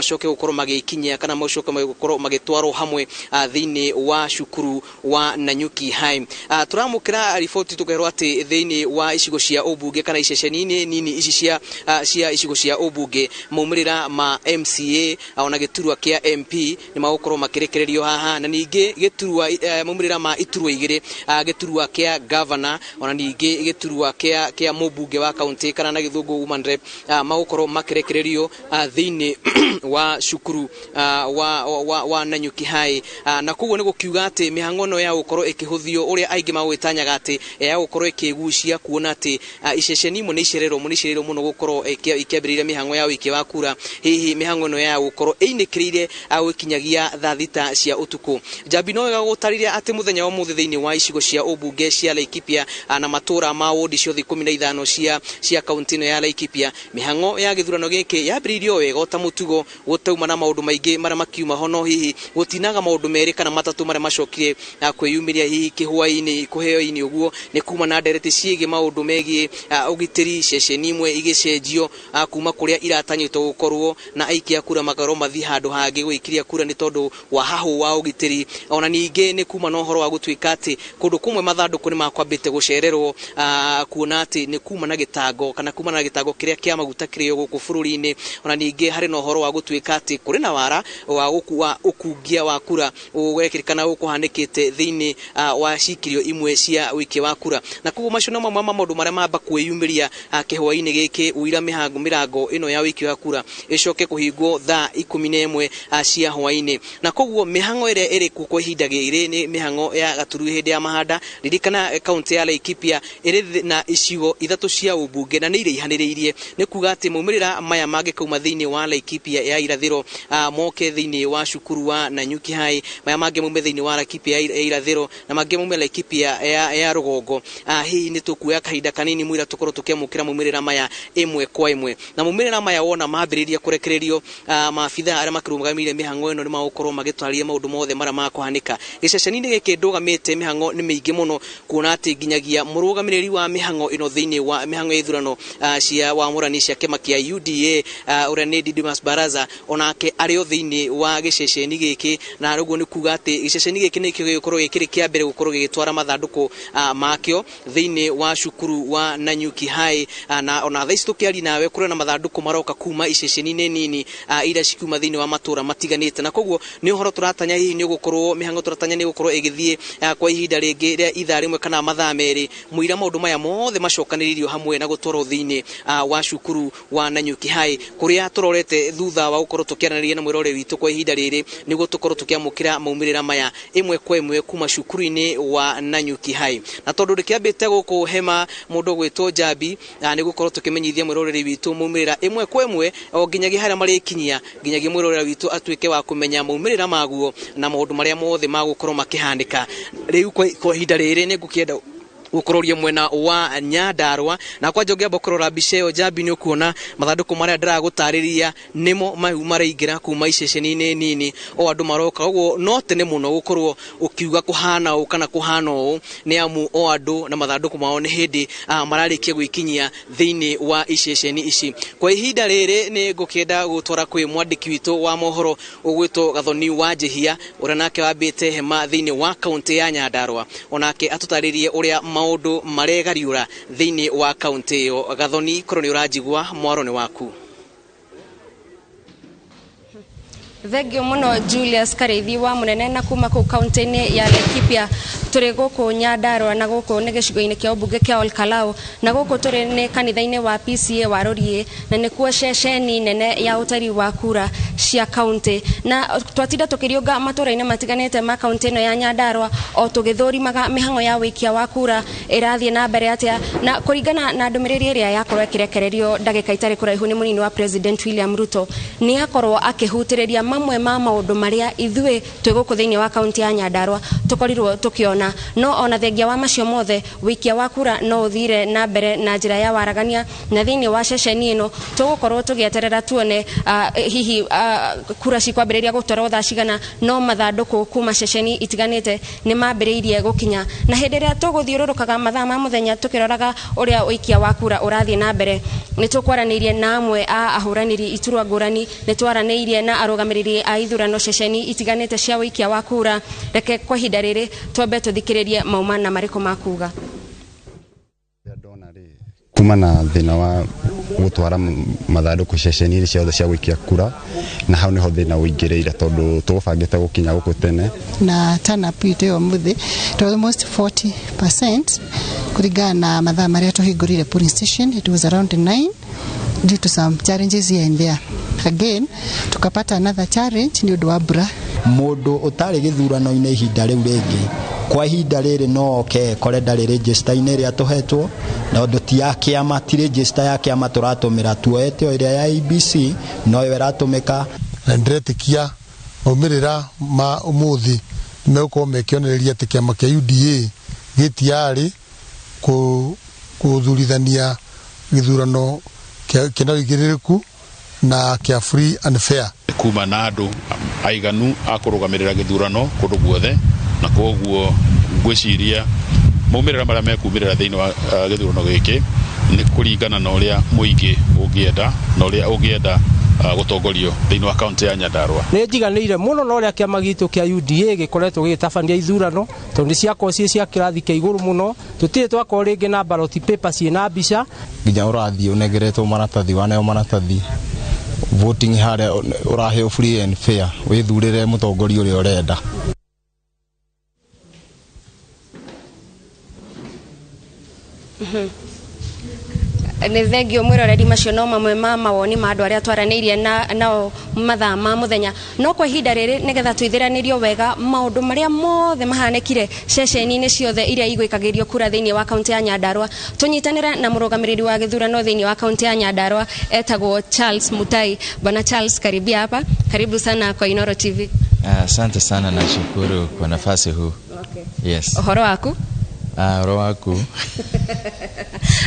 macoke gukorwo magikinyia kana macoke gukorwo magitwarwo hamwe thiini wa cukuru wa Nanyuki High. Turamukira riboti tukerwo ati thiini wa icigo cia ubunge kana iceceni nini ici cia icigo cia ubunge maumirira ma MCA ona giturwa kia MP ni magukorwo makirekererio haha, na ningi giturwa maumirira ma iturwa igiri, giturwa kia governor ona ningi giturwa kia mubunge wa county kana na githungu woman rep magukorwo makirekererio thiini wa cukuru wa Nanyuki High. Na koguo ni gukiuga ati mihango no ya gukorwo ikihuthio uria aingi magwitanyaga ati ya gukorwo ikigucia kuona ati iceceni imwe ni icerero muno gukorwo ikiambiriria mihango ya wiki wa kura. Hihi mihango no ya gukorwo inikirire gwikinyagia thaa thita cia utuku. Jambi no ga gutariria ati muthenya wa muthi thiini wa icigo cia ubunge cia Laikipia na matura ma wodi cio 15 cia kaunti no ya Laikipia, mihango ya githurano giki yambiririo wega ta mutugo gutauma na maundu maingi mara makiuma hono, hihi gutinaga maundu meri kana matatu mara macokire kwiyumiria hihi kihuaini kuheoini uguo ni kuma na ndereti ciege maundu megi ugitiri ceceni imwe igicenjio kuma kuria iratanyitwo gukorwo na aikia kura magaro mathi handu hangi gwikiria kura ni tondu wa hahu wa ugitiri. Ona ningi ni kuma no horo wa gutwika ati kundu kumwe mathanduku ni makwambite gucererwo kuona ati ni kuma na gitango kana kuma na gitango kiria kia maguta kirio guku bururi-ini. Ona ningi hari no horo wa gutwika ati kuri na wara wa ukungia wa kura ugekirikana ukuhanikite thiini wa cikirio imwe cia wiki wa kura. Na koguo macio no mamwe maundu maria mamba kwiyumiria kihuaini giki uira mirango ino ya wiki wa kura icoke kuhingwo thaa 11 cia huaini. Na koguo mihango iria iri kwa ihinda giri ni mihango ya gaturu hindi ya mahanda. Ririkana kaunti ya Laikipia iri na icigo ithatu cia ubunge na ni iri ihaniriirie, ni kuga ati maumirira maya mage kauma thiini wa Laikipia ya irathiro moke thiini wa cukuru wa Nanyuki High, maya mage maume thiini wa Laikipia ya irathiro na mage maume Laikipia ya rugongo. Hihi ni tukuya kahinda kanini mwira tukorwo tukiamukira maumirira maya imwe kwa imwe. Na maumirira maya wona mambiriria kurekererio, maabitha aria makirugamire mihango ino ni magukorwo magitwariria maundu mothe mara makuhanika giceceni-ini giki ndugamite mihango ni mingi muno, kuona ati nginyagia murugamiriri wa mihango ino thiini wa mihango ya ithurano cia wamurani cia kema kia UDA uria ni Didimas Baraza onake ario thiini wa giceceni giki. Na ruguo ni kuga ati giceceni giki ni gikorwo gikiri kia mbere gukorwo gigitwara mathanduku makio thiini wa cukuru wa Nanyuki High. Na ona thaici tukiari nawe kuri na mathanduku maroka kuma iceceni-ini nini ira cikuma thiini wa matura matiganite. Na koguo ni uhoro turatanya hihi ni gukorwo mihango turatanya ni gukorwo igithie kwa ihinda ringi ria ithaa rimwe kana mathaa meri, muira maundu maya mothe macokaniririo hamwe na gutwarwo thiini wa cukuru wa Nanyuki High, kuria turorete thutha wa gukorwo tukiaraniria na mwirore witu kwa ihinda riri niguo tukorwo tukiamukira maumirira maya imwe kwa imwe kuma cukuru-ini wa Nanyuki High. Na tondu rikiambite guku hema mundu gwitwo Jambi ni gukorwo tukimenyithia mwirore witu maumirira imwe kwa imwe o nginyagia haria marikinyia, nginyagia mwirore witu atuike wa kumenya maumirira maguo na maundu maria mothe magukorwo makihandika. Riu kwa ihinda riri ni ngukienda gukororia mwena wa Nyandarua, na kwa jogia bokorora biceyo Jambi ni ukuona mathanduku maria ndiragutariria nimo maraingira kuma iceceni-ini nini o andu maroka. Uguo no tene muno gukorwo ukiuga kuhana u kana kuhana u ni amu o andu na mathanduku mao ni hindi mararikia gwikinyia thiini wa iceceni ici. Kwa ihinda riri ni ngukienda gutwara kwi mwandiki witu wa mohoro ugwitwo Gathoni wa Njihia uria nake wambite hema thiini wa kaunti ya Nyandarua, onake atutaririe uria maundu maregariura thiini wa kaunti iyo. Gathoni, korwo ni urajigwa mwaro ni waku. Thengio muno Julius Kareithi wa munene na kuma ku kaunti-ini ya Laikipia. Turi guku Nyandarua na guku ni gicigo-ini kia ubunge kia Olkalau, na guku turi ni kanitha-ini wa PCA wa Rorie, na ni kuo ceceni nene ya utari wa kura cia kaunti. Na twatinda tukiriunga matura-ini matiganite ma kaunti ino ya Nyandarua o tugithurimaga mihango ya wikia wa kura irathie na mbere atia, na kuringana na ndumiriri iria yakorwo ikirekererio ndagika itari kuraihu ni munini wa President William Ruto, ni akorwo akihutiriria mamwe ma maundu maria ithue twiguku thiini wa kaunti ya Nyandarua tukorirwo tukiona no ona thengia wa macio mothe wikia wa kura no uthire na mbere na njira ya waragania na thiini wa ceceni ino tugukorwo tugieterera tuone hihi kura cikwambiriria gutwarwo thaa cigana no mathanduku kuma ceceni itiganite ni mambiriirie gukinya na hindi ria tuguthiururukaga mathaa ma muthenya tukiroraga uria wikia wa kura urathie na mbere ni tukwaranirie na amwe a ahuraniri iturwa ngurani ni twaranirie na arugamiriri a ithurano ceceni itiganite cia wikia wa kura reke kwa hinda riri twambe tuthikiririe maumana mariko makuga kuma na thina wa gutwara mathanduku ceceni ciothe cia wikia kura na hau niho thina uingiriire tondu tugubangite gukinya guku tene na turn up ito muthi to almost 40% kuringana na mathaa maria tuhingurire polling station. It was around 9 due to some challenges here and there. Again tukapata another challenge ni undu wa mbura. Mundu utari githurano-ini ihinda riu ringi kwa ihinda riri no kore ndari register ine ria tuhetwo na undu ti ya kiama ti register ya kiama turatumira tuoete iria ya IBC no yo iratumika na ndretikia umirira ma umuthi meuko mekionereria ati kiama kia UDA gitiari kuthurithania githurano kina wigiririku na kia free and fair kuma na andu aiganu akurugamirira githurano kundu guothe na koguo ngwiciria maumirira maria mekumirira thiini wa githurano giki ni kuringana na uria muingi ungienda na uria ungienda gutongorio thiini wa kaunti ya Nyandarua. Ni njiganire muno no uria kiama gitu kia UDA gikoretwo gitabania ithurano tondu ciako cia kirathi kia iguru muno tutire twako ringi na ballot paper ciina mbica nginya urathie unegeretwo maratathi wanayo maratathi voting hare uraheo free and fair withurire mutongoria uria urenda. Ni thengio mwiroreri macio no mamwe ma mawoni ma andu aria twaranirie nao mathaa ma muthenya no kwa ihinda riri nigetha tuithiranirio wega maundu maria mothe mahanekire ceceni-ini ciothe iria igwikagirio kura thiini wa kaunti ya Nyandarua tunyitanira na murugamiriri wa githurano thiini wa kaunti ya Nyandarua etagwo Charles Mutai. Bwana Charles, karibia hapa, karibu sana kwa Inooro TV. Asante sana, nashukuru kwa nafasi huu. Okay. Yes. Ohoro wako? Ohoro wako.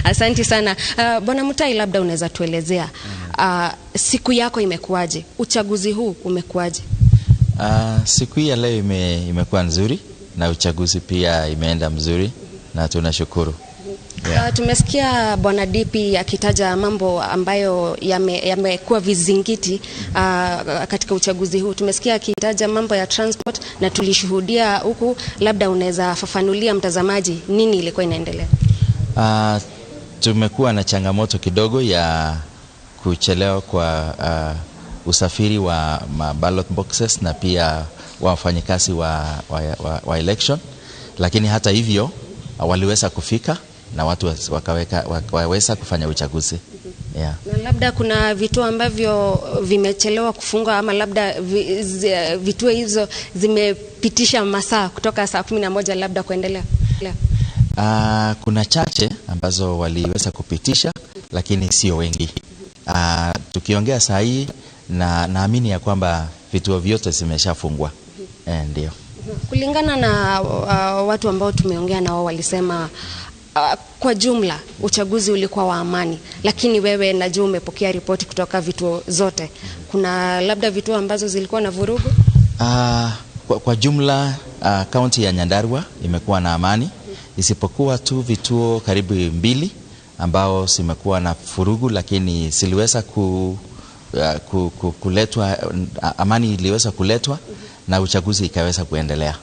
Asante sana. Bwana Mutai, labda unaweza tuelezea siku yako imekuwaje? Uchaguzi huu umekuwaje? Siku ya leo imekuwa nzuri na uchaguzi pia imeenda mzuri na tunashukuru. Yeah. Tumesikia Bwana DP akitaja mambo ambayo yamekuwa vizingiti katika uchaguzi huu. Tumesikia akitaja mambo ya transport na tulishuhudia huku, labda unaweza fafanulia mtazamaji nini ilikuwa inaendelea? Tumekuwa na changamoto kidogo ya kuchelewa kwa usafiri wa ballot boxes na pia wafanyikazi wa election, lakini hata hivyo waliweza kufika na watu wakaweza kufanya uchaguzi. Yeah. Na labda kuna vituo ambavyo vimechelewa kufungwa ama labda vituo hizo zimepitisha masaa kutoka saa 11 labda kuendelea? Kuna chache ambazo waliweza kupitisha lakini sio wengi. Tukiongea saa hii na naamini ya kwamba vituo vyote zimeshafungwa. Ndio. Kulingana na watu ambao tumeongea nao walisema kwa jumla uchaguzi ulikuwa wa amani, lakini wewe najua umepokea ripoti kutoka vituo zote. Kuna labda vituo ambazo zilikuwa na vurugu? Kwa jumla kaunti ya Nyandarua imekuwa na amani, isipokuwa tu vituo karibu 2 ambao zimekuwa na vurugu, lakini ziliweza kuletwa, amani iliweza kuletwa na uchaguzi ikaweza kuendelea.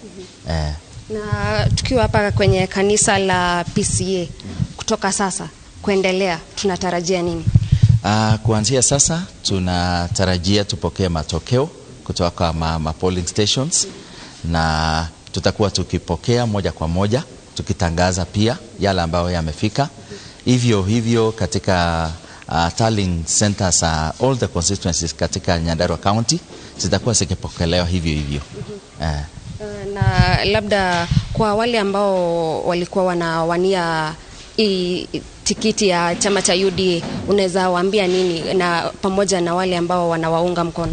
Na tukiwa hapa kwenye kanisa la PCA, kutoka sasa kuendelea tunatarajia nini? Kuanzia sasa tunatarajia tupokee matokeo kutoka polling stations na tutakuwa tukipokea moja kwa moja, tukitangaza pia yale ambayo yamefika. Hivyo katika tallying centers all the constituencies katika Nyandarua County zitakuwa zikipokelewa hivyo. Na labda kwa wale ambao walikuwa wanawania tikiti ya chama cha UDA unaweza waambia nini, na pamoja na wale ambao wanawaunga mkono?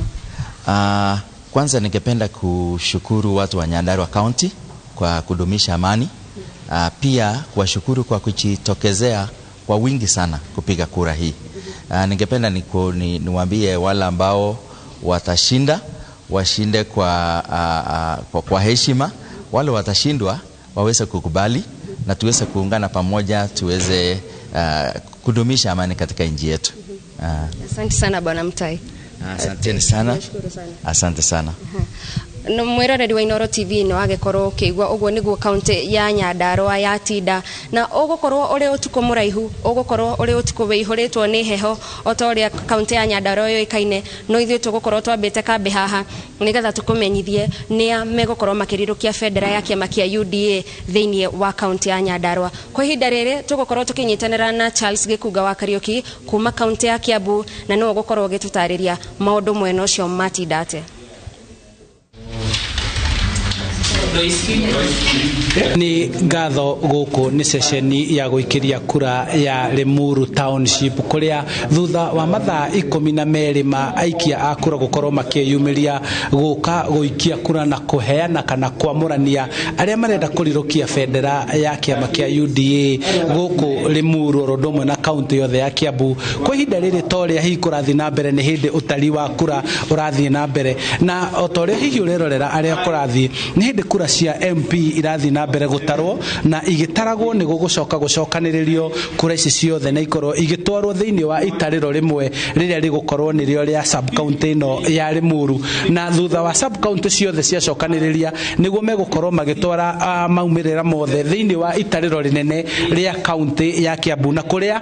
Kwanza ningependa kushukuru watu wa Nyandarua County kwa kudumisha amani. Pia kuwashukuru kwa kujitokezea kwa wingi sana kupiga kura hii. Ningependa niwaambie wale ambao watashinda washinde kwa heshima, wale watashindwa waweze kukubali na tuweze kuungana pamoja tuweze kudumisha amani katika nchi yetu. Asante sana Bwana Mutai. Asante sana. Asante sana. No mwiroreri wa Inooro TV no agekorwo kigwa ogwo niguo county ya Nyandarua yatinda na ugukorwo uri utuko muraihu ugukorwo uri utuko wihuritwo ni heho otoria county ya Nyandarua yoikaine no ithuĩ tugukorwo twambite kambe haha nigetha tukumenyithie nia megukorwo makirirukia federa ya kiama kia UDA thiini wa county ya Nyandarua. Kwa ihinda riri tugukorwo tukinyitanira na Charles Gikuga wa Kariuki kuma county ya Kiambu na no ugukorwo gitutariria maundu mwena ucio matindate. Ni ngatho guku ni sesheni ya guikiria kura ya Limuru Township kuria thutha wa mathaa 12 ma aikia a kura gukorwo makiyumiria guka guikia kura na kuheana kana kwamurania aria marenda kurirukia federa ya kiama kia UDA guku Limuru Rodomwe na county yothe ya Kiambu. Kwa ihinda riri toria hi kurathi na mbere ni hindi utari wa kura urathi na mbere na otoria hihi urerorera aria kurathi ni hindi kura cia MP irathi na mbere gutarwo na igitaragwo ni gugucoka gucokaniririo kura ici ciothe na ikorwo igitwarwo thiini wa itariro rimwe riria rigukorwo ni rio ria sub county no ya Limuru na thutha wa sub county ciothe cia cokaniriria niguo megukorwo magitwara maumirira mothe thiini wa itariro rinene ria county ya Kiambu na kuria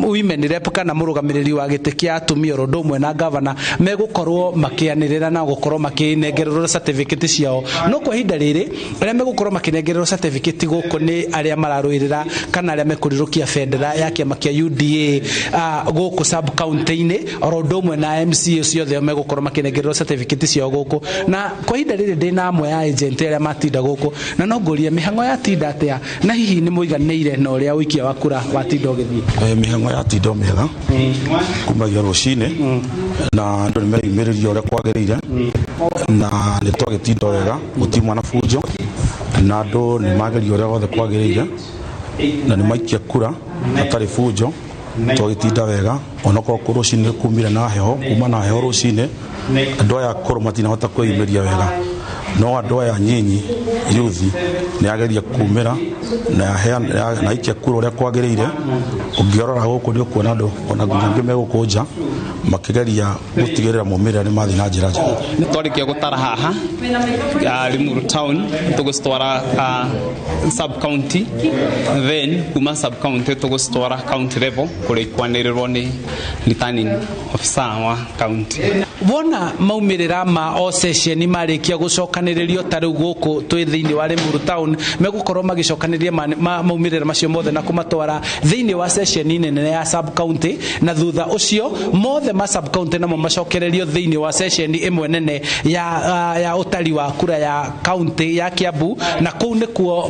women rep kana murugamiriri wa giti kia atumia Rodomwe na governor megukorwo makianirira na gukorwo makinengererwo certificate ciao no kwa hinda riri aria megukorwo makinengererwo certificate guku ni aria mararuirira kana aria mekurirukia federa ya kiama kia UDA guku sub county ini Rodomwe na MCA ciothe megukorwo makinengererwo certificate ciao guku na kwa hinda riri ndina amwe ya agent aria matinda guku na no nguria mihango ya tinda atia na hihi ni muiganire na uria wikia wa kura watinda ugithii mihango ya tinda mega kumagia rucine na andu ni meyumiriria uria kwagiriire na ni twagitinda wega gutimwa na fujo na andu ni mageria uria wothe kwagiriire na ni maikia kura atari fujo twagitinda wega onako ku rucine kumira na heho kuma na heho rucine andu aya koro matina hota kwiyumiria wega no andu aya nyinyi yuthi ni ageria kumira na ikia kura uria kwagiriire ungiorora guku ni ukuona andu ona nginya megukunja makigeria gutigirira mumirira ni mathi na njira njega ni twarikia gutara haha Limuru town tugustwara sub county then kuma sub county tugustwara county level kuri kwanirirwo ni returning officer wa county. Wona maumirira ma o session marikia gucokaniririo tariu guku twi thiini wa Limuru town megukorwo magicokaniria maumirira macio mothe na kumatwara thiini wa session nene ya sub county na thutha ucio mothe ma sub county namo macokererio thiini wa session imwe nene ya utari wa kura ya county ya Kiambu na kuu nikuo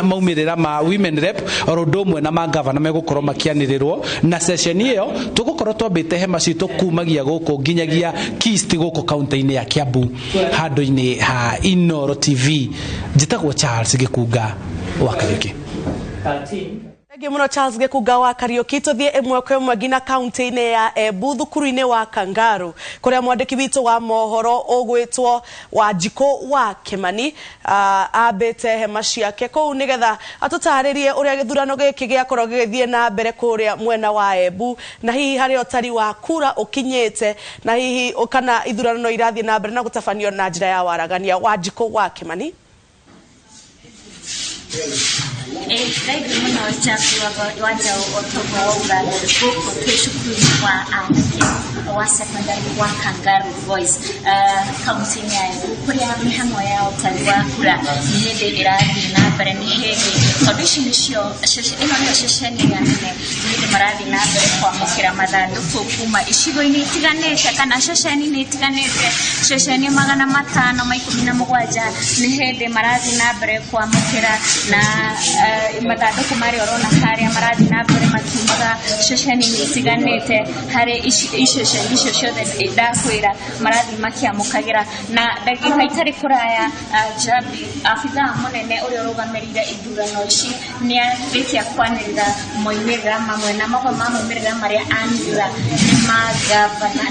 maumirira ma women rep Rodomwe na ma governor megukorwo makianirirwo na session iyo tugukorwo twambite hema citu kumagia guku nginyagia Kist guku county-ini ya Kiambu handu-ini ha Inooro TV njitagwo Charles Gikuga wa Kariuki. Thank you muno Charles Gikuga wa Kariuki. Tuthie imwe kwa imwe ngina county-ini ya Embu thukuru-ini wa Kangaru kuria mwandiki witu wa mohoro ugwitwo Wanjiko wa Kimani ambite hema ciake kuu nigetha atutaririe uria githurano giki giakorwo gigithie na mbere kuria mwena wa Embu na hihi hari otari wa kura ukinyite na hihi kana ithurano no irathie na mbere na gutafanio na njira ya waragania. Wanjiko wa Kimani. Thank you muno chafu waja otomo wauga guku twishukuru wa secondary wa Kangaru Boys county ya kuria mihango ya utari wa kura ni hindi irathi na mbere ni hindi audition cio ino ni session ya nene ni marathi na mbere kwa mukira mathanduku kuma icigo-ini itiganite kana session-ini itiganite session 517 ni hindi marathi na mbere kwa mukira na mathandũkũ marĩa ũrona harĩa marathiĩ na mbere makiumaga ceceni-inĩ itiganĩte harĩ iceceni icio ciothe ndakwĩra marathiĩ makiamũkagĩra na ndagĩka itarĩ kũraya Jabi abithaa mũnene ũrĩa ũrũgamĩrĩire ithurano ici nĩarĩkia kwanĩrĩra moimĩrĩra mamwe na mamwe ma moimĩrĩra marĩa anĩrĩra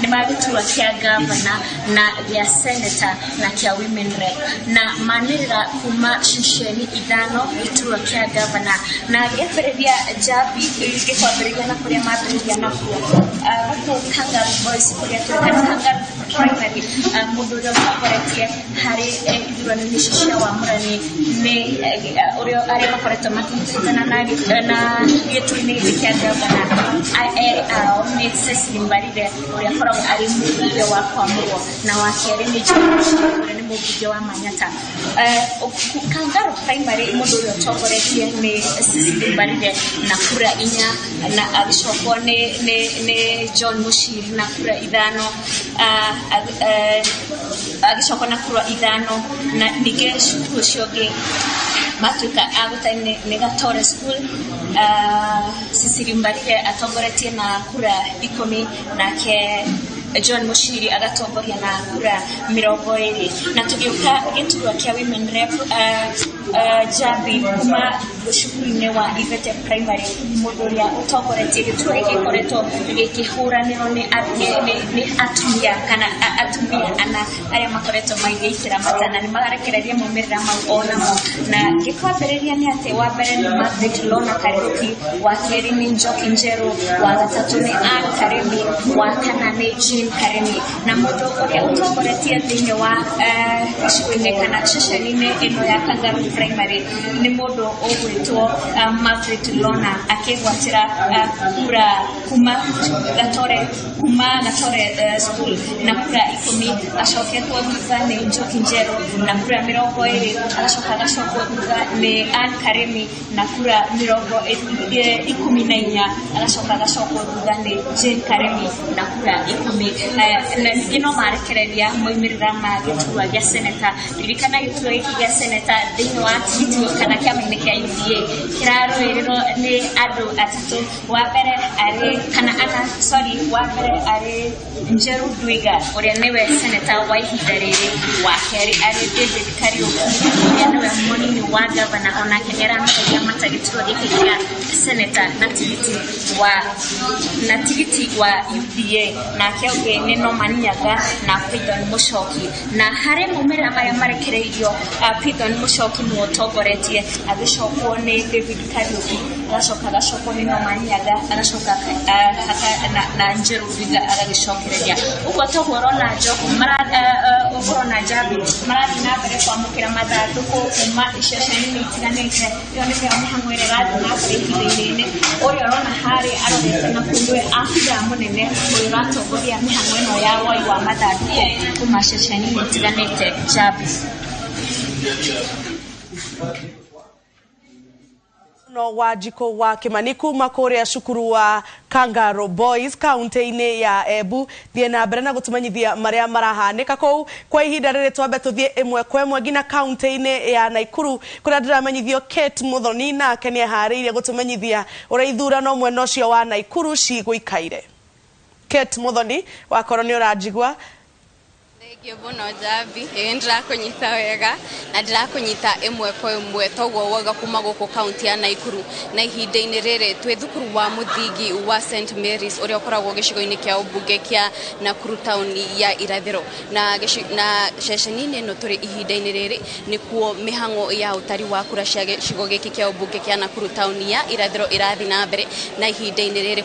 nĩ ma gĩturwa kĩa gavana na gĩa senator na kĩa women rep na manĩrĩra kuma ceceni ithano gĩturwa kĩa gavana na gĩambĩrĩria Jabi gĩkwambĩrĩria na kũrĩa mambĩrĩria nakuo gũkũ Kangaroo Boys kũrĩa tũrĩkana Kangaroo primary mũndũ ũrĩa ũtongoretie harĩ ithurano-inĩ ici cia wamũrani nĩ arĩa makoretwo makĩnyitana na gĩturwa-inĩ gĩkĩ kĩa gavana ao nĩ Cecily Mbarire ũrĩa akoragwo arĩ mũmbunge wa Kwamũrwo na wa kerĩ nĩ John ũrĩa nĩ mũmbunge wa Manyata. Kangaroo primary mũndũ ũrĩa ũtongoretie nĩ Cecily Mbarire na kura 4 na agĩcokwo nĩ John Mushiri na kura 5 agĩcokwo na kura 5 na ningĩ cukuru ũcio ũngĩ matuĩka agũtani nĩ Gatore School Cecily Mbarire atongoretie na kura 10 nake John Mushiri agatongoria na kura 20 na tũgĩũka gĩturwa kĩa women rep Jabi kuma cukuru-inĩ wa Ivete primary mũndũ ũrĩa ũtongoretie gĩturwa gĩkĩ gĩkoretwo gĩkĩhũranĩrwo nĩ atumia kana atumia ana arĩa makoretwo magĩitĩra matana nĩ magarekereria maumĩrĩra mau onamo na gĩkwambĩrĩria nĩ atĩ wa mbere nĩ Margaret Lona Kariuki wa kerĩ nĩ Njoki Njerũ wa gatatũ nĩ Ann Karemi wa kana nĩ Jean Karemi na mũndũ ũrĩa ũtongoretie thĩinĩ wa gĩcigo-inĩ kana ceceni-inĩ ĩno ya Kangaroo primary nĩ mũndũ ũgwĩtwo Margaret Lona akĩgwatĩra kura kuma Gatore school na kura 10 acoketwo thutha nĩ Njoki Njerũ na kura 20 agacokwo thutha nĩ Ann Karemi na kura 14 agacokwo thutha nĩ Jane Karemi na kura 10 na ningĩ no marekereria moimĩrĩra ma gĩturwa gĩa senator ririkana gĩturwa gĩkĩ gĩa senator thĩinĩ wa tigiti kana kĩama-inĩ kĩa UDA kĩrarũĩrĩrwo nĩ andũ atatũ wa mbere arĩ Njeru Ndwiga ũrĩa nĩwe senator wa ihinda rĩrĩ wa kerĩ arĩ David Kariuki ũrĩa nĩwe mũnini wa gavana onake nĩaramereria mata gĩturwa gĩkĩ gĩa senator na tigiti wa UDA nake ũngĩ nĩ Norman Nyaga na Pithon Mũchoki na harĩ maumĩrĩra marĩa marekereirio Pithon Mũchoki nĩ ũtongoretie agĩcokwo nĩ David Kariuki agacokwo nĩ Norman Nyaga agacoka na Njeru Ndwiga agagĩcokereria ũguo toguo ũrona Jabi marathiĩ na mbere kwamũkĩra mathandũkũ kuma iceceni-inĩ itiganĩte ĩyo nĩyo mĩhang'o ĩrĩa ĩrathiĩ na mbere ihinda-inĩ ũrĩa ũrona harĩa arorete na kũndũ abithaa mũnene ũrĩa ũratongoria mĩhang'o ĩno ya woi wa mathandũkũ kuma ceceni-inĩ itiganĩte Jabi. No Wanjikũ wa Kimani kuma kũrĩa cukuru wa Kangaroo Boys kaunti-inĩ ya Embu thiĩ na mbere na gũtũmenyithia marĩa marahanĩka kũu kwa ihinda rĩrĩ twambe tũthiĩ ĩmwe kwa ĩmwe nginya kaunti-inĩ ya Naikuru kũrĩa ndĩramenyithio Kate Muthoni nake nĩeharĩirie gũtũmenyithia ũrĩa ithurano mwena ũcio wa Naikuru cigũikaire. Kate Muthoni wakorwo nĩ ũranjigua. Bono Jabi ndĩrakũnyita wega na ndĩrakũnyita ĩmwe kwa ĩmwe toguo wega kuma gũkũ kaunti ya Naikuru na ihinda-inĩ rĩrĩ twĩ thukuru wa mũthingi wa St Mary's ũrĩa ũkoragwo gĩcigo-inĩ kĩa ũmbunge kĩa Nakuru taũni ya irathĩro na ceceni-inĩ ĩno tũrĩ ihinda-inĩ rĩrĩ nĩkuo mĩhang'o ya ũtari wa kura cia gĩcigo gĩkĩ kĩa ũmbunge kĩa Nakuru taũni ya irathĩro ĩrathiĩ na mbere na ihinda-inĩ rĩrĩ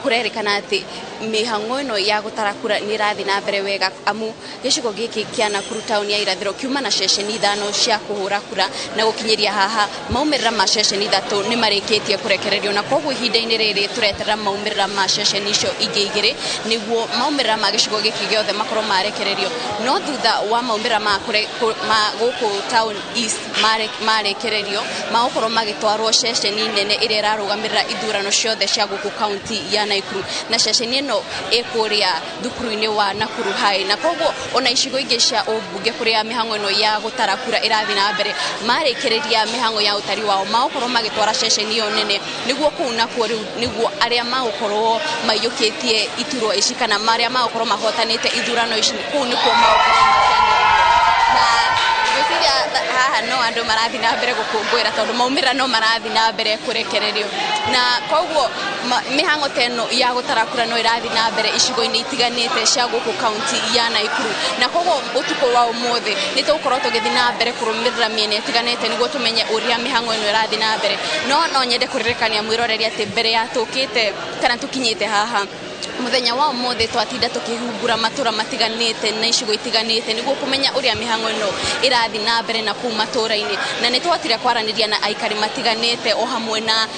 kũrerĩkana atĩ mĩhang'o ĩno ya gũtara kura nĩ ĩrathiĩ na mbere wega amu gĩcigo gĩkĩ kĩa Nakuru taũni ya irathĩro kiuma na ceceni 5 cia kũhũra kura na gũkinyĩria haha maumĩrĩra ma ceceni 3 nĩ marĩkĩtie kũrekererio na koguo ihinda-inĩ rĩrĩ tũreterera maumĩrĩra ma ceceni icio ingĩ igĩrĩ nĩguo maumĩrĩra ma gĩcigo gĩkĩ gĩothe makorwo marekererio no thutha wa maumĩrĩra ma gũkũ town east marekererio magũkorwo magĩtwarwo ceceni nene ĩrĩa ĩrarũgamĩrĩra ithurano ciothe cia gũkũ kaunti ya Naikuru na ceceni ĩno ĩkũrĩa thukuru-inĩ wa Nakuru High na koguo ona icigo ingĩ cia ũmbunge kũrĩa mĩhang'o ĩno ya gũtara kura ĩrathiĩ na mbere marĩkĩrĩria mĩhang'o ya ũtari wao magũkorwo magĩtwara ceceni ĩyo nene nĩguo kũu nakuo rĩu nĩguo arĩa magũkorwo maiyũkĩtie iturwa ici kana marĩa magũkorwo mahotanĩte ithurano ici kũu nĩkuo magũkorwo na gwĩciria haha no andũ marathi na mbere gũkũngũĩra tondũ maumĩrĩra no marathi na mbere kũrekererio na koguo mĩhang'o ta ĩno ya gũtara kura no ĩrathi na mbere icigo-inĩ itiganĩte cia gũkũ kaunti ya Naikuru na koguo ũtukũ wa ũmũthĩ nĩ tũgũkorwo tũgĩthi na mbere kũrũmĩrĩra mĩena ĩtiganĩte nĩguo tũmenye ũrĩa mĩhang'o ĩno ĩrathi na mbere no nyende kũririkania mwĩroreri atĩ mbere ya tũkĩte kana tũkinyĩte haha muthenya wa ũmũthĩ twatinda tũkĩhumbura matũra matiganĩte na icigo itiganĩte nĩguo kũmenya ũrĩa mĩhang'o ĩno ĩrathi na mbere na kũu matũra-inĩ na nĩ twatire kwaranĩria na aikari matiganĩte o hamwe na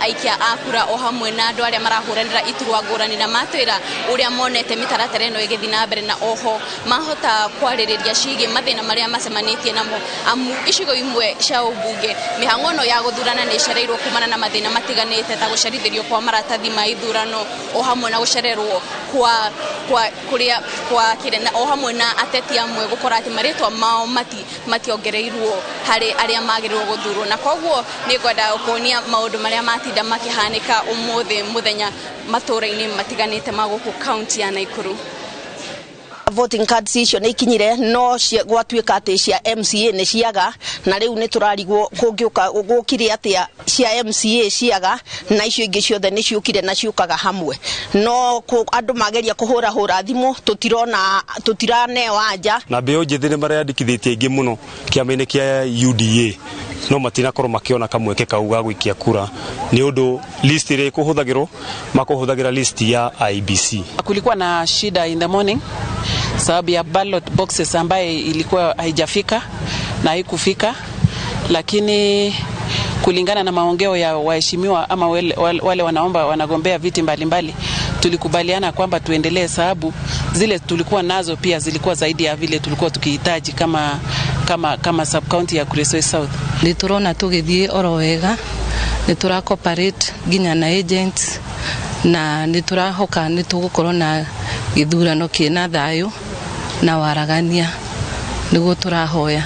aikia a kura o hamwe na andũ arĩa marahũranĩra iturwa ngũrani na matwĩra ũrĩa monete mĩtaratara ĩno ĩgĩthi na mbere na oho mahota kwarĩrĩria ciĩgiĩ mathĩna marĩa macemanĩtie namo amu icigo imwe cia ũmbunge mĩhang'o ĩno ya gũthurana nĩ ĩcereirwo kumana na mathĩna matiganĩte ta gũcerithĩrio kwa maratathi ma ithurano o hamwe na gũcererwo kwa kirena o hamwe na ateti amwe gũkora atĩ marĩtwa mao mationgereirwo harĩ arĩa magĩrĩirwo gũthurwo na koguo nĩ ngwenda gũkuonia maũndũ marĩa matinda makĩhanĩka ũmũthĩ mũthenya matũra-inĩ matiganĩte ma gũkũ kaunti ya Naikuru. Voting cards icio nĩ ikinyire no gwatuĩka atĩ cia MCA nĩ ciaga na rĩu nĩ tũrarigwo kũngĩũka gũkire atĩa cia MCA ciaga na icio ingĩ ciothe nĩ ciũkire na ciũkaga hamwe no andũ mageria kũhũra thimũ tũtiraneo anja na mbeũ njĩthĩ nĩ mareyandĩkithĩtie aingĩ mũno kĩama-inĩ kĩa UDA no matinakorwo makĩona kamweke kau ga gũikia kura nĩ ũndũ list ĩrĩa ĩkũhũthagĩrwo makũhũthagĩra list ya IBC. Kulikuwa na shida in the morning sababu ya ballot boxes ambaye ilikuwa haijafika na haikufika, lakini kulingana na maongeo ya waheshimiwa ama wale wanagombea viti mbalimbali tulikubaliana kwamba tuendelee sababu zile tulikuwa nazo pia zilikuwa zaidi ya vile tulikuwa tukihitaji kama sub county ya Kuresoi South. Nĩ turona tugithie oro wega nĩ tura cooperate ginya na agents na nĩ turahoka nĩ tugukorwo na githurano kĩna thayũ na waragania nĩguo turahoya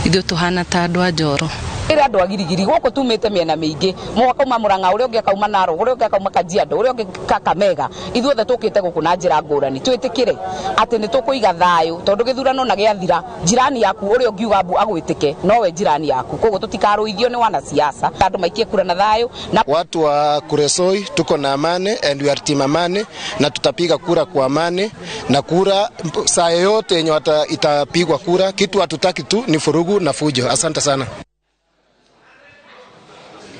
ithuĩ tuhana ta andũ a Njoro ira andũ agirigiri gũkũ tumĩte mĩena mĩingĩ mwaka uma Murang'a ũrĩa ũngĩ akauma Narok ũrĩa ũngĩ akauma Kajiado ũrĩa ũngĩ Kakamega ithuothe tũkĩte gũkũ na njĩra ngũrani twĩtĩkĩre atĩ nĩ tũkũiga thayũ tondũ gĩthurano na gĩathira jirani yaku ũrĩa ũngi uga agwĩtĩke nowe jirani yaku koguo tutikarũithio nĩ wanasiasa andũ maikie kura na thayũ na watu wa Kuresoi tuko na amani and we are team amani na tutapiga kura kwa amani na kura saa yote yenye itapigwa kura kitu hatutaki tu ni furugu na fujo. Asante sana.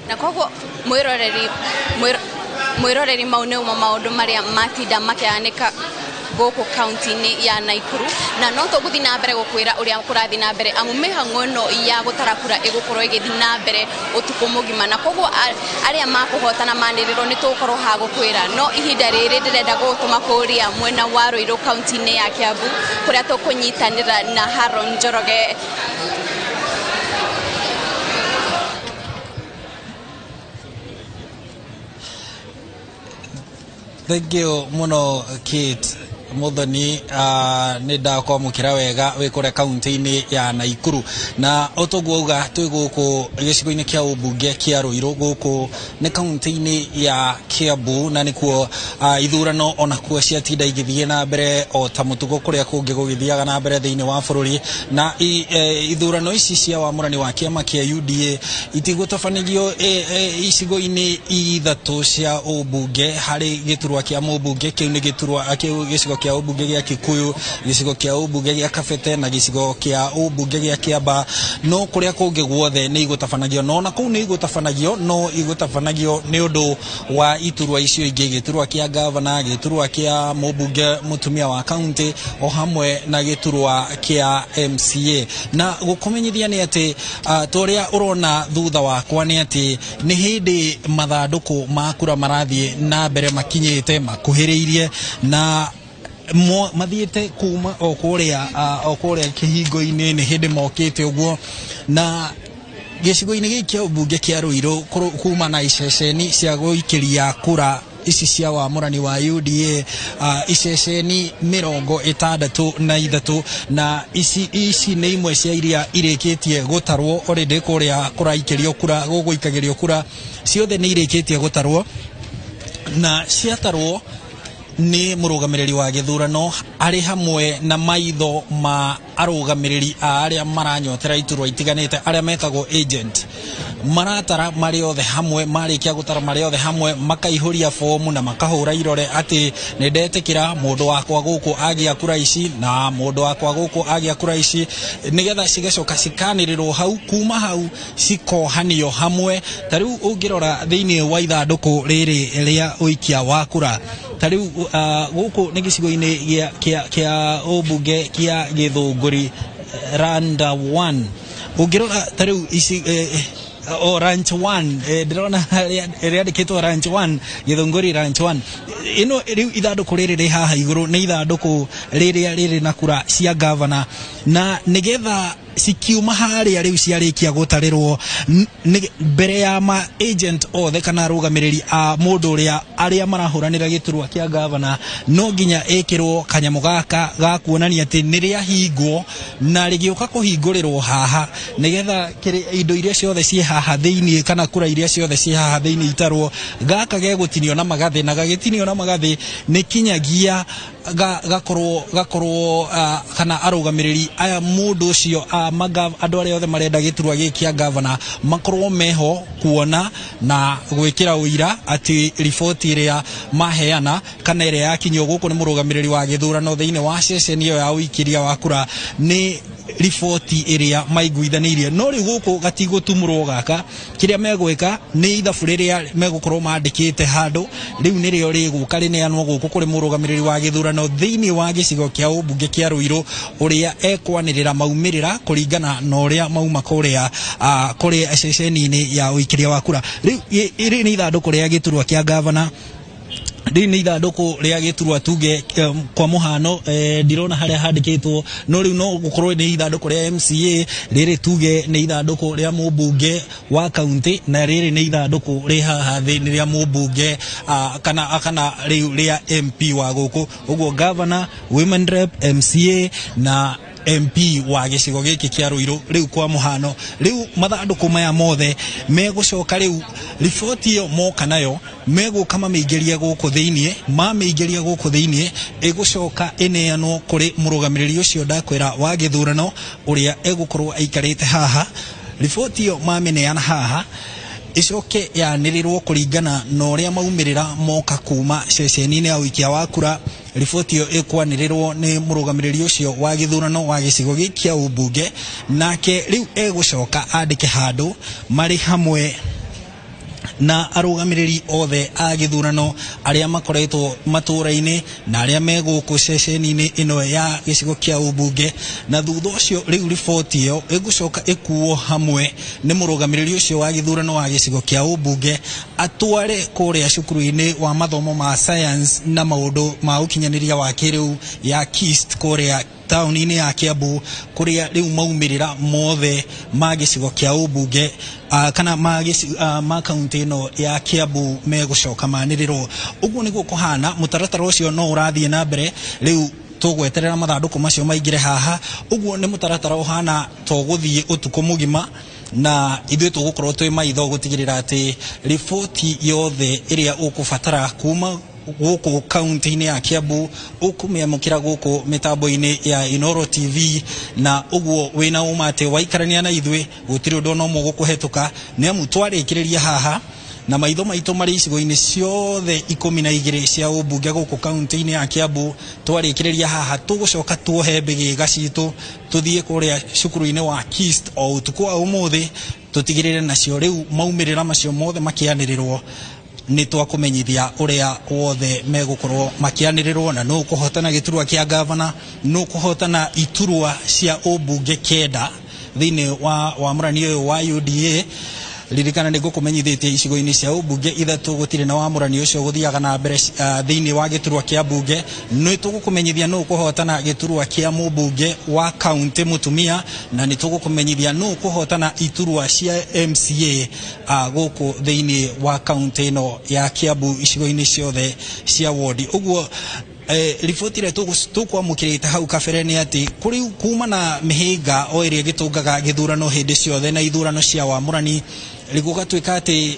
Na koguo mwiroreri mauneu maundu maria matinda makianeka gũkũ kaunti-inĩ ya Naikuru na no tũgũthi na mbere gũkwĩra ũrĩa kũrathi na mbere amu mĩhang'o ĩno ya gũtara kura ĩgũkorwo ĩgĩthi na mbere ũtukũ mũgima na koguo arĩa makũhotana manĩrĩrwo nĩ tũgũkorwo ha gũkwĩra no ihinda rĩrĩ ndĩrenda gũtũma kũrĩa mwena wa Ruiru kaunti-inĩ ya Kiambu kũrĩa tũkũnyitanĩra na Haron Njoroge. Thank you muno Kate Muthoni nĩ ndakwamũkĩra wega wĩ kũrĩa kaunti-inĩ ya Naikuru na ũtũguoga twĩ gũkũ gĩcigo-inĩ kĩa ũmbunge kĩa Ruiru gũkũ nĩ kaunti-inĩ ya Kiambu na nĩkuo ithurano onakuo ciatinda igĩthiĩ na mbere o ta mũtugo kũrĩa kũngĩ gũgĩthiaga na mbere thĩinĩ wa bũrũri na ithurano ici cia wamũrani wa kĩama kĩa UDA itigũtabanĩrio icigo-inĩ ithatũ cia ũmbunge harĩ gĩturwa kĩa mũmbunge kĩu nĩ gĩturwa gĩcigo kĩa ũmbunge gĩa Kikuyu, gĩcigo kĩa ũmbunge gĩa Kabete na gĩcigo kĩa ũmbunge gĩa Kiamba no kũrĩa kũngĩ guothe nĩ igũtabanagio no na kũu nĩ igũtabanagio no igũtabanagio nĩ ũndũ wa iturwa icio ingĩ gĩturwa kĩa gavana, gĩturwa kĩa mũmbunge mũtumia wa kaunti o hamwe na gĩturwa kĩa MCA na gũkũmenyithia nĩ atĩ torĩa ũrona thutha wakwa nĩ atĩ nĩ hĩndĩ mathandũkũ ma kura marathiĩ na mbere makinyĩte makuhĩrĩirie na mathiĩte kuma o kũrĩa kĩhingo-inĩ nĩ hĩndĩ mokĩte ũguo na gĩcigo-inĩ gĩkĩ kĩa ũmbunge kĩa Ruiru kuma na iceceni cia gũikĩria kura ici cia wamũrani wa UDA iceceni 63 na ici nĩ imwe cia iria irĩkĩtie gũtarwo already kũrĩa kũraikĩrio kura gũgũikagĩrio kura ciothe nĩ irĩkĩtie gũtarwo na ciatarwo ni mũrũgamĩrĩri wa gĩthurano arĩ hamwe na maitho ma arũgamĩrĩri arĩa maranyotera iturwa itiganĩte arĩa metagwo agent maratara marĩ othe hamwe marĩkia gũtara marĩ othe hamwe makaihũria fomu na makahũra irore atĩ nĩ ndetĩkĩra mũndũ wakwa gũkũ agĩa kura ici na mũndũ wakwa gũkũ agĩa kura ici nĩgetha cigacoka cikanĩrĩrwo hau kuma hau cikohanio hamwe tarĩu ũngĩrora thĩinĩ wa ithandũkũ rĩrĩ rĩa ũikia wa kura tarĩu gũkũ nĩ gĩcigo-inĩ kĩa ũmbunge kĩa Gĩthũngũri Randa 1 ũngĩrora tarĩu ici Ranch 1 ndĩrona rĩandĩkĩtwo Ranch 1 Gĩthũngũri Ranch 1 ino rĩu ithandũkũ rĩrĩ rĩ haha igũrũ nĩ ithandũkũ rĩrĩa rĩrĩ na kura cia gavana na nĩgetha cikiuma harĩa rĩu ciarĩkia gũtarĩrwo mbere ya ma agent othe kana arũgamĩrĩri a mũndũ ũrĩa arĩa marahũranĩra gĩturwa kĩa gavana no nginya ĩkĩrwo kanyamũ gaka ga kuonania atĩ nĩ rĩahingwo na rĩgĩũka kũhingũrĩrwo haha nĩgetha indo iria ciothe ciĩ haha thĩinĩ kana kura iria ciothe ciĩ haha thĩinĩ itarwo gaka gegũtinio na magathĩ na gagĩtinio na magathĩ nĩ kinyagia gakorwo kana arũgamĩrĩri aya mũndũ ũcio andũ arĩa othe marenda gĩturwa gĩkĩ kĩa gavana makorwo meho kuona na gwĩkĩra ũira atĩ riboti ĩrĩa maheana kana ĩrĩa yakinyio gũkũ nĩ mũrũgamĩrĩri wa gĩthurano thĩinĩ wa ceceni ĩyo ya ũikĩria wa kura nĩ riboti ĩrĩa maiguithanĩirie no rĩu gũkũ gatigũtumũrwo gaka kĩrĩa megwĩka nĩ ithabu rĩrĩa megũkorwo mandĩkĩte handũ rĩu nĩrĩo rĩgũka rĩneanwo gũkũ kũrĩ mũrũgamĩrĩri wa gĩthurano thĩinĩ wa gĩcigo kĩa ũmbunge kĩa Ruiru ũrĩa ekwanĩrĩra maumĩrĩra kũringana na ũrĩa mauma kũrĩa ceceni-inĩ ya ũikĩria wa kura rĩu ĩrĩ nĩ ithandũkũ rĩa gĩturwa kĩa gavana rĩu nĩ ithandũkũ rĩa gĩturwa tuge kwa mũhano ndirona harĩa handĩkĩtwo no rĩu no gũkorwo nĩ ithandũkũ rĩa MCA rĩrĩ tuge nĩ ithandũkũ rĩa mũmbunge wa kaunti na rĩrĩ nĩ ithandũkũ rĩ haha thĩ nĩ rĩa mũmbunge kana rĩu rĩa MP wa gũkũ ũguo governor women rep MCA na MP wa gĩcigo gĩkĩ kĩa Ruiru rĩu kwa mũhano rĩu mathandũkũ maya mothe megũcoka rĩu riboti ĩyo moka nayo megũka mamĩingĩrie gũkũ thĩinĩ mamĩingĩria gũkũ thĩinĩ ĩgũcoka ĩneanwo kũrĩ mũrũgamĩrĩri ũcio ndakwĩra wa gĩthurano ũrĩa egũkorwo aikarĩte haha riboti ĩyo mamĩneana haha icoke yanĩrĩrwo kũringana na ũrĩa maumĩrĩra moka kuma ceceni-inĩ ya ũikia wa kura riboti ĩyo ĩkwanĩrĩrwo nĩ mũrũgamĩrĩri ũcio wa gĩthurano wa gĩcigo gĩkĩ kĩa ũmbunge nake rĩu egũcoka andĩke handũ marĩ hamwe na arũgamĩrĩri othe a gĩthurano arĩa makoretwo matũra-inĩ na arĩa megũkũ ceceni-inĩ ĩno ya gĩcigo kĩa ũmbunge na thutha ũcio rĩu riboti ĩyo ĩgũcoka ĩkuo hamwe nĩ mũrũgamĩrĩri ũcio wa gĩthurano wa gĩcigo kĩa ũmbunge atware kũrĩa cukuru-inĩ wa mathomo ma science na maũndũ ma ũkinyanĩria wa kĩrĩu ya KIST kũrĩa taũni-inĩ ya Kiambu kũrĩa rĩu maumĩrĩra mothe ma gĩcigo kĩa ũmbunge kana ma kaunti ĩno ya Kiambu megũcoka manĩrĩrwo ũguo nĩguo kũhana mũtaratara ũcio no ũrathiĩ na mbere rĩu tũgweterera mathandũkũ macio maingĩre haha ũguo nĩ mũtaratara ũhana tũgũthiĩ ũtukũ mũgima na ithuĩ tũgũkorwo twĩ maitho gũtigĩrĩra atĩ riboti yothe ĩrĩa ũkũbatara kuma gũkũ kaunti-inĩ ya Kiambu ũkũmĩamũkĩra gũkũ mĩtambo-inĩ ya Inooro TV na ũguo wĩna ũma atĩ waikarania na ithuĩ gũtirĩ ũndũ ona ũmwe gũkũhetũka nĩ amu twarĩkĩrĩria haha na maitho maitũ marĩ icigo-inĩ ciothe 12 cia ũmbunge gũkũ kaunti-inĩ ya Kiambu twarĩkĩrĩria haha tũgũcoka tuohe mbĩgĩga citũ tũthiĩ kũrĩa cukuru-inĩ wa KIST o ũtukũ wa ũmũthĩ tũtigĩrĩre nacio rĩu maumĩrĩra macio mothe makĩanĩrĩrwo nĩ twakũmenyithia ũrĩa wothe megũkorwo makĩanĩrĩrwo na no kũhotana gĩturwa kĩa gavana no kũhotana iturwa cia ũmbunge 9 thĩinĩ wa wamũrani ũyũ wa UDA ririkana nĩ ngũkũmenyithĩtie icigo-inĩ cia ũmbunge ithatu gũtirĩ na wamũrani ũcio gũthiaga na mbere thĩinĩ wa gĩturwa kĩa mbunge. Nĩ tũgũkũmenyithia nũ kũhotana gĩturwa kĩa mũmbunge wa kaunti mũtumia, na nĩ tũgũkũmenyithia nũ kũhotana iturwa cia MCA gũkũ thĩinĩ wa kaunti ĩno ya Kiambu icigo-inĩ ciothe cia wodi. Ũguo riboti ĩrĩa tũkwamũkĩrĩte hau kabere nĩ atĩ kũrĩ kuma na mĩhĩnga o ĩrĩa gĩtũngaga gĩthurano hĩndĩ ciothe na ithurano cia wamũrani, gũgatuĩka atĩ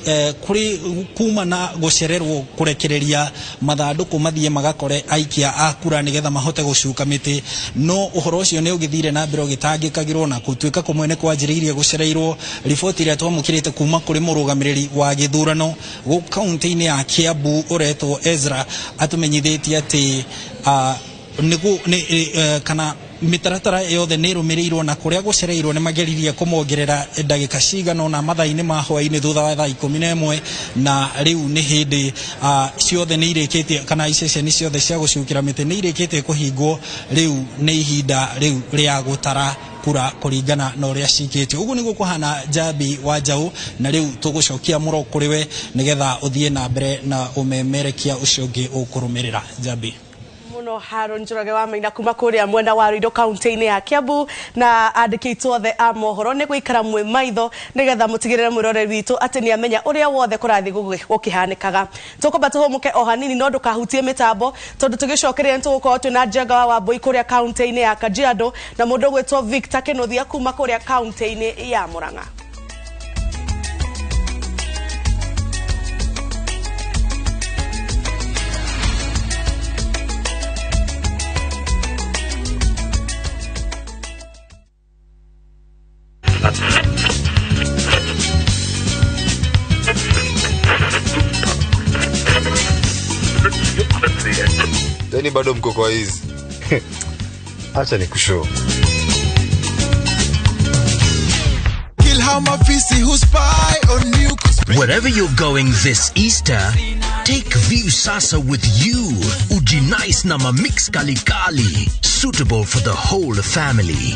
kũrĩ kuma na gũcererwo kũrekereria mathandũkũ mathiĩ magakore aikia a kura nĩgetha mahote gũcuka mĩtĩ. No ũhoro ũcio nĩ ũgĩthire na mbere ũgĩtangĩkagĩrwo na gũtuĩka kũmwe nĩ kwanjĩrĩirie gũcereirwo. Riboti ĩrĩa twamũkĩrĩte kuma kũrĩ mũrũgamĩrĩri wa gĩthurano gũkũ kaunti-inĩ ya Kiambu ũretwo Ezra atũmenyithĩtie atĩ kana mitaratara yothe nĩ rũmĩrĩirwo na kũrĩa gũcereirwo nĩ mageririe kũmongerera ndagĩka cigana na mathaa-inĩ ma hwaĩ-inĩ thutha wa thaa 11, na rĩu nĩ hĩndĩ ciothe nĩ irĩkĩtie kana iceceni ciothe cia gũcukĩra mĩtĩ nĩ irĩkĩtie kũhingwo. Rĩu nĩ ihinda rĩu rĩa gũtara kura kũringana na ũrĩa cikĩtio. Ũguo nĩguo kũhana Njambi wa Njaũ, na rĩu tũgũcokia mũro kũrĩ we nĩgetha ũthiĩ na mbere na ũmemerekia ũcio ũngĩ ũkũrũmĩrĩra. Njambi muno Haron Njoroge wa Maina kuma kuria mwenda wa Ruiru kaunti-inĩ ya Kiambu, na andĩki aitũ othe a mohoro nĩ gũikara mwe maitho nĩgetha mũtigĩrĩre mwĩroreri witũ atĩ nĩ amenya ũrĩa wothe kũrathiĩ gũkĩhanĩkaga. Tũkũmba tũhũmũke o hanini no ndũkahutie mĩtambo tondũ tũgĩcokereria nĩ tũgũkorwo twĩna Njenga wa Mbũi kũrĩa kaunti-inĩ ya Kajiado na mũndũ ũgwĩtwo Victor Kĩnuthia kuma kũrĩa kaunti-inĩ ya Murang'a. Yani bado mko kwa hizi. Acha nikushow. Wherever you're going this Easter, take View Sasa with you. Uji nice na mamix kali kali, suitable for the whole family.